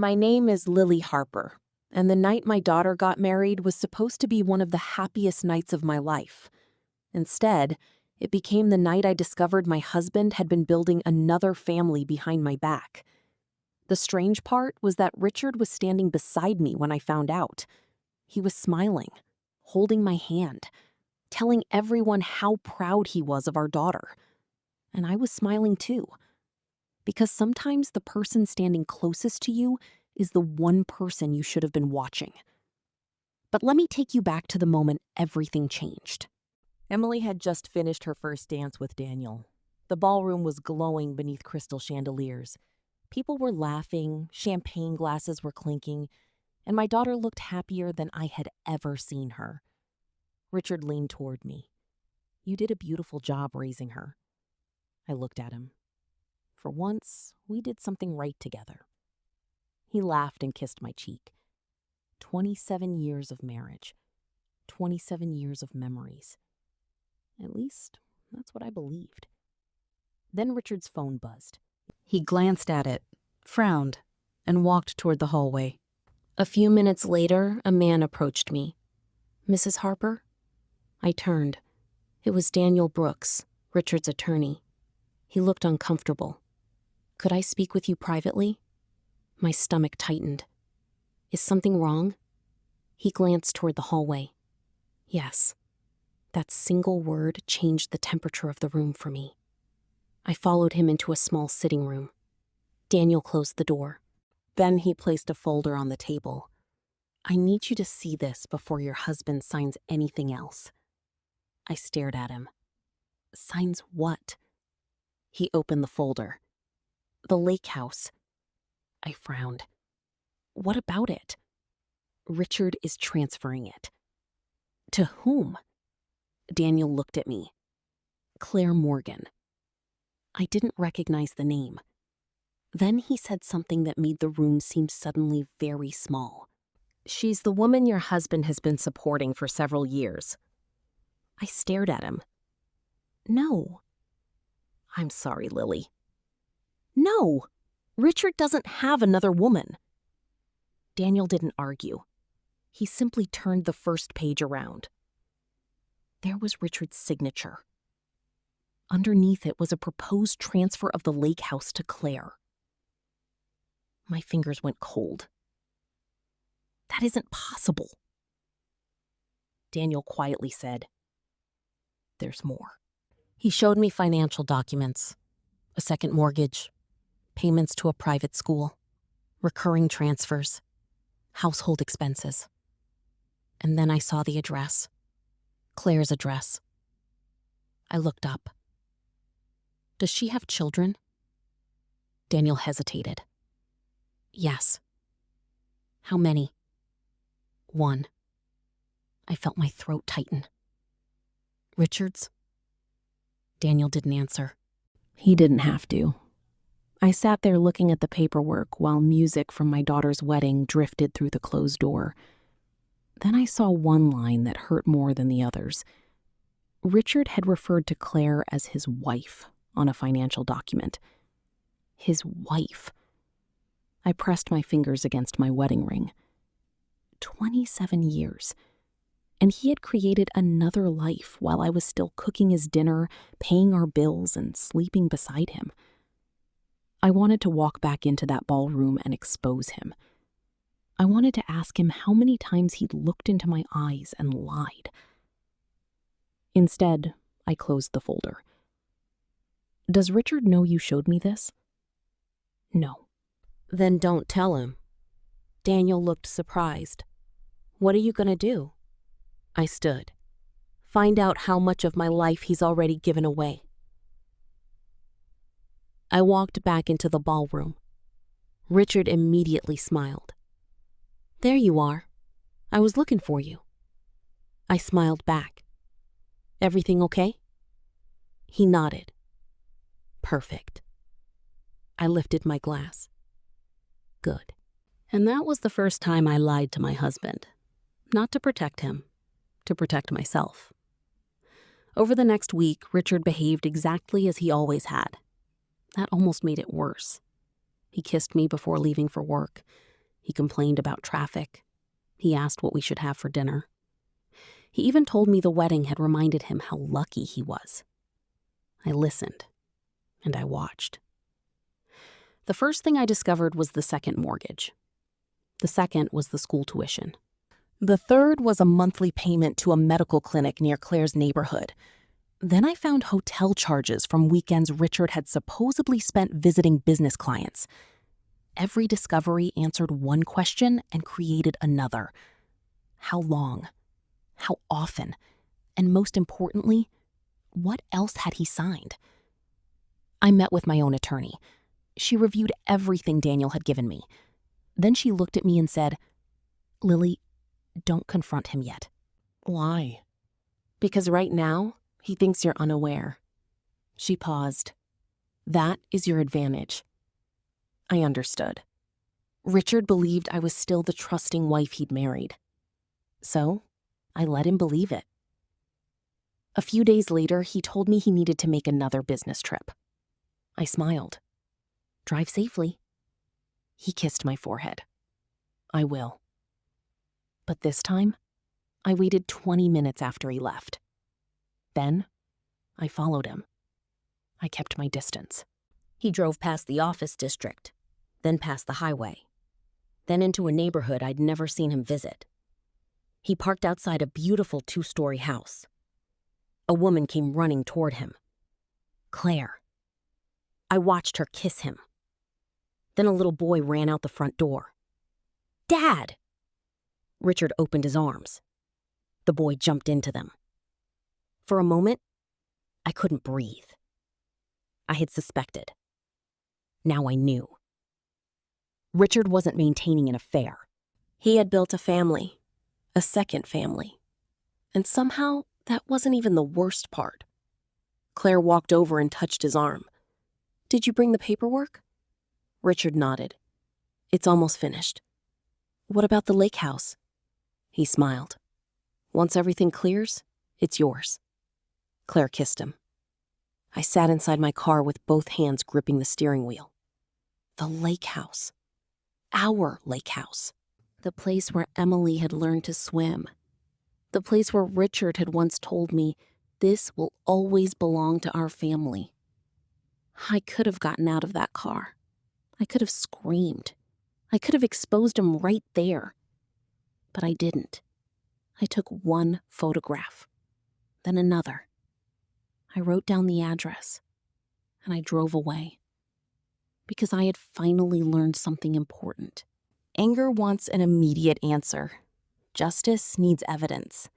My name is Lily Harper, and the night my daughter got married was supposed to be one of the happiest nights of my life. Instead, it became the night I discovered my husband had been building another family behind my back. The strange part was that Richard was standing beside me when I found out. He was smiling, holding my hand, telling everyone how proud he was of our daughter. And I was smiling too. Because sometimes the person standing closest to you is the one person you should have been watching. But let me take you back to the moment everything changed. Emily had just finished her first dance with Daniel. The ballroom was glowing beneath crystal chandeliers. People were laughing, champagne glasses were clinking, and my daughter looked happier than I had ever seen her. Richard leaned toward me. "You did a beautiful job raising her." I looked at him. For once, we did something right together. He laughed and kissed my cheek. 27 years of marriage. 27 years of memories. At least, that's what I believed. Then Richard's phone buzzed. He glanced at it, frowned, and walked toward the hallway. A few minutes later, a man approached me. "Mrs. Harper?" I turned. It was Daniel Brooks, Richard's attorney. He looked uncomfortable. "Could I speak with you privately?" My stomach tightened. "Is something wrong?" He glanced toward the hallway. Yes. That single word changed the temperature of the room for me. I followed him into a small sitting room. Daniel closed the door. Then he placed a folder on the table. "I need you to see this before your husband signs anything else." I stared at him. "Signs what?" He opened the folder. "The lake house." I frowned. "What about it?" "Richard is transferring it." "To whom?" Daniel looked at me. "Claire Morgan." I didn't recognize the name. Then he said something that made the room seem suddenly very small. "She's the woman your husband has been supporting for several years." I stared at him. "No." "I'm sorry, Lily." "No! Richard doesn't have another woman." Daniel didn't argue. He simply turned the first page around. There was Richard's signature. Underneath it was a proposed transfer of the lake house to Claire. My fingers went cold. "That isn't possible." Daniel quietly said, "There's more." He showed me financial documents, a second mortgage, payments to a private school, recurring transfers, household expenses. And then I saw the address, Claire's address. I looked up. "Does she have children?" Daniel hesitated. "Yes." "How many?" "One." I felt my throat tighten. "Richard's?" Daniel didn't answer. He didn't have to. I sat there looking at the paperwork while music from my daughter's wedding drifted through the closed door. Then I saw one line that hurt more than the others. Richard had referred to Claire as his wife on a financial document. His wife. I pressed my fingers against my wedding ring. 27 years. And he had created another life while I was still cooking his dinner, paying our bills, and sleeping beside him. I wanted to walk back into that ballroom and expose him. I wanted to ask him how many times he'd looked into my eyes and lied. Instead, I closed the folder. "Does Richard know you showed me this?" "No." "Then don't tell him." Daniel looked surprised. "What are you going to do?" I stood. "Find out how much of my life he's already given away." I walked back into the ballroom. Richard immediately smiled. "There you are. I was looking for you." I smiled back. "Everything okay?" He nodded. "Perfect." I lifted my glass. "Good." And that was the first time I lied to my husband. Not to protect him, to protect myself. Over the next week, Richard behaved exactly as he always had. That almost made it worse. He kissed me before leaving for work, He complained about traffic. He asked what we should have for dinner. He even told me the wedding had reminded him how lucky he was. I listened, and I watched. The first thing I discovered was the second mortgage. The second was the school tuition. The third was a monthly payment to a medical clinic near Claire's neighborhood. Then I found hotel charges from weekends Richard had supposedly spent visiting business clients. Every discovery answered one question and created another. How long? How often? And most importantly, what else had he signed? I met with my own attorney. She reviewed everything Daniel had given me. Then she looked at me and said, "Lily, don't confront him yet." "Why?" "Because right now, he thinks you're unaware." She paused. "That is your advantage." I understood. Richard believed I was still the trusting wife he'd married. So, I let him believe it. A few days later, he told me he needed to make another business trip. I smiled. "Drive safely." He kissed my forehead. "I will." But this time, I waited 20 minutes after he left. Then, I followed him. I kept my distance. He drove past the office district, then past the highway, then into a neighborhood I'd never seen him visit. He parked outside a beautiful 2-story house. A woman came running toward him. Claire. I watched her kiss him. Then a little boy ran out the front door. "Dad!" Richard opened his arms. The boy jumped into them. For a moment, I couldn't breathe. I had suspected. Now I knew. Richard wasn't maintaining an affair. He had built a family, a second family. And somehow, that wasn't even the worst part. Claire walked over and touched his arm. "Did you bring the paperwork?" Richard nodded. "It's almost finished." "What about the lake house?" He smiled. "Once everything clears, it's yours." Claire kissed him. I sat inside my car with both hands gripping the steering wheel. The lake house. Our lake house. The place where Emily had learned to swim. The place where Richard had once told me, "This will always belong to our family." I could have gotten out of that car. I could have screamed. I could have exposed him right there. But I didn't. I took one photograph, then another. I wrote down the address, and I drove away. Because I had finally learned something important. Anger wants an immediate answer. Justice needs evidence.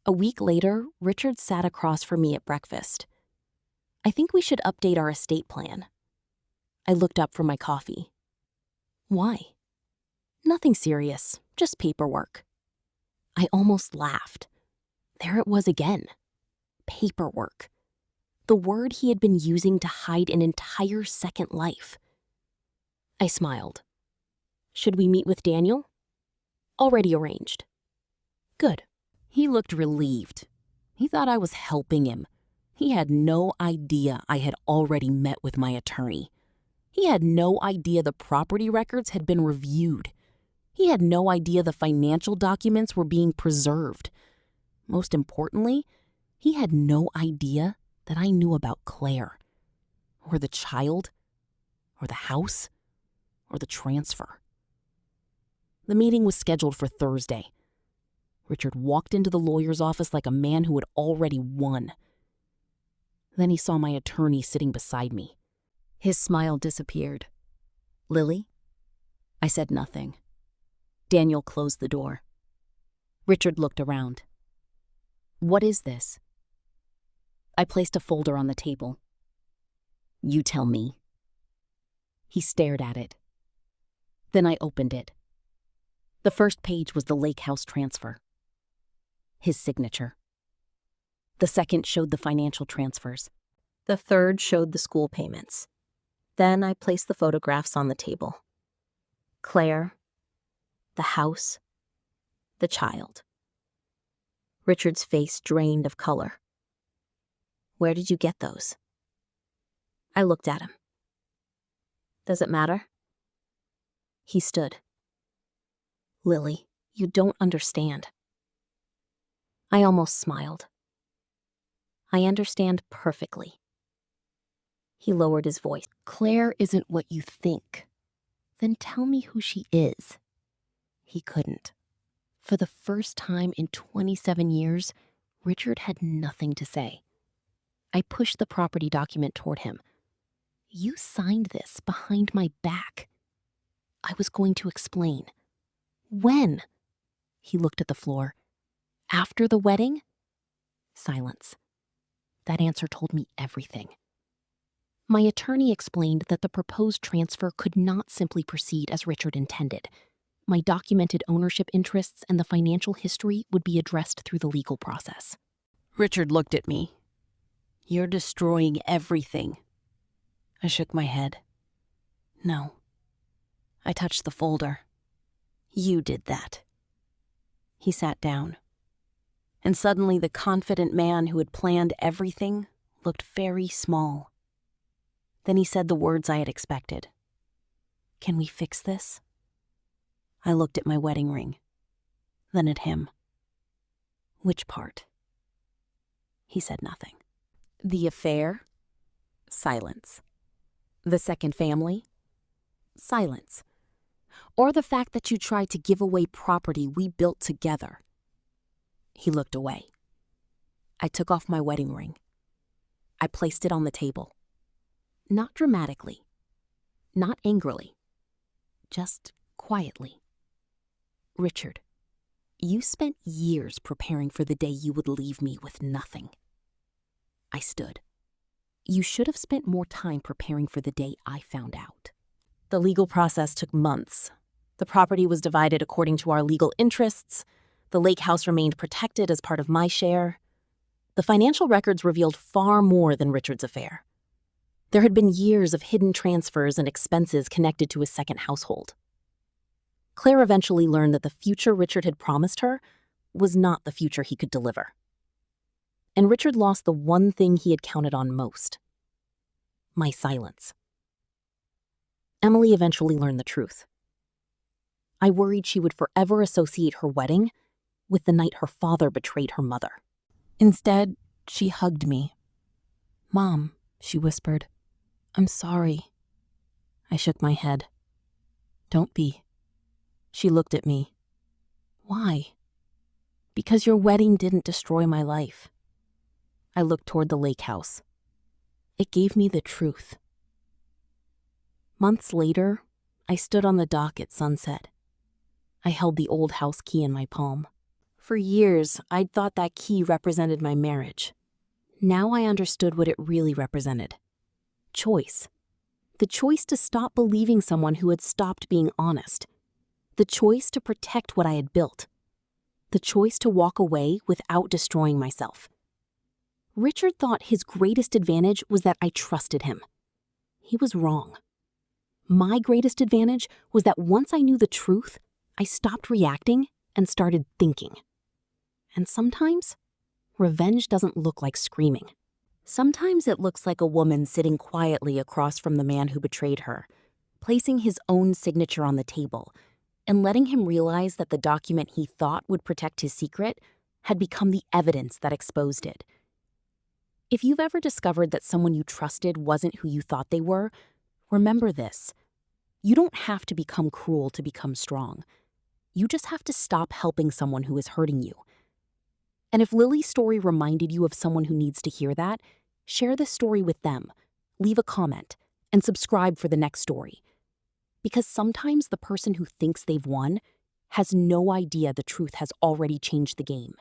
A week later, Richard sat across from me at breakfast. "I think we should update our estate plan." I looked up from my coffee. "Why?" "Nothing serious, just paperwork." I almost laughed. There it was again. Paperwork. The word he had been using to hide an entire second life. I smiled. "Should we meet with Daniel?" "Already arranged." "Good." He looked relieved. He thought I was helping him. He had no idea I had already met with my attorney. He had no idea the property records had been reviewed. He had no idea the financial documents were being preserved. Most importantly, he had no idea that I knew about Claire, or the child, or the house, or the transfer. The meeting was scheduled for Thursday. Richard walked into the lawyer's office like a man who had already won. Then he saw my attorney sitting beside me. His smile disappeared. "Lily?" I said nothing. Daniel closed the door. Richard looked around. "What is this?" I placed a folder on the table. "You tell me." He stared at it. Then I opened it. The first page was the lake house transfer. His signature. The second showed the financial transfers. The third showed the school payments. Then I placed the photographs on the table. Claire, the house, the child. Richard's face drained of color. "Where did you get those?" I looked at him. "Does it matter?" He stood. Lily, you don't understand. I almost smiled. I understand perfectly. He lowered his voice. Claire isn't what you think. Then tell me who she is. He couldn't. For the first time in 27 years, Richard had nothing to say. I pushed the property document toward him. You signed this behind my back. I was going to explain. When? He looked at the floor. After the wedding? Silence. That answer told me everything. My attorney explained that the proposed transfer could not simply proceed as Richard intended. My documented ownership interests and the financial history would be addressed through the legal process. Richard looked at me. You're destroying everything. I shook my head. No. I touched the folder. You did that. He sat down. And suddenly the confident man who had planned everything looked very small. Then he said the words I had expected. Can we fix this? I looked at my wedding ring, then at him. Which part? He said nothing. The affair? Silence. The second family? Silence. Or the fact that you tried to give away property we built together? He looked away. I took off my wedding ring. I placed it on the table. Not dramatically, not angrily, just quietly. Richard, you spent years preparing for the day you would leave me with nothing. I stood. You should have spent more time preparing for the day I found out. The legal process took months. The property was divided according to our legal interests. The lake house remained protected as part of my share. The financial records revealed far more than Richard's affair. There had been years of hidden transfers and expenses connected to his second household. Claire eventually learned that the future Richard had promised her was not the future he could deliver. And Richard lost the one thing he had counted on most: my silence. Emily eventually learned the truth. I worried she would forever associate her wedding with the night her father betrayed her mother. Instead, she hugged me. Mom, she whispered, I'm sorry. I shook my head. Don't be. She looked at me. Why? Because your wedding didn't destroy my life. I looked toward the lake house. It gave me the truth. Months later, I stood on the dock at sunset. I held the old house key in my palm. For years, I'd thought that key represented my marriage. Now I understood what it really represented. Choice. The choice to stop believing someone who had stopped being honest. The choice to protect what I had built. The choice to walk away without destroying myself. Richard thought his greatest advantage was that I trusted him. He was wrong. My greatest advantage was that once I knew the truth, I stopped reacting and started thinking. And sometimes, revenge doesn't look like screaming. Sometimes it looks like a woman sitting quietly across from the man who betrayed her, placing his own signature on the table, and letting him realize that the document he thought would protect his secret had become the evidence that exposed it. If you've ever discovered that someone you trusted wasn't who you thought they were, remember this. You don't have to become cruel to become strong. You just have to stop helping someone who is hurting you. And if Lily's story reminded you of someone who needs to hear that, share this story with them, leave a comment, and subscribe for the next story. Because sometimes the person who thinks they've won has no idea the truth has already changed the game.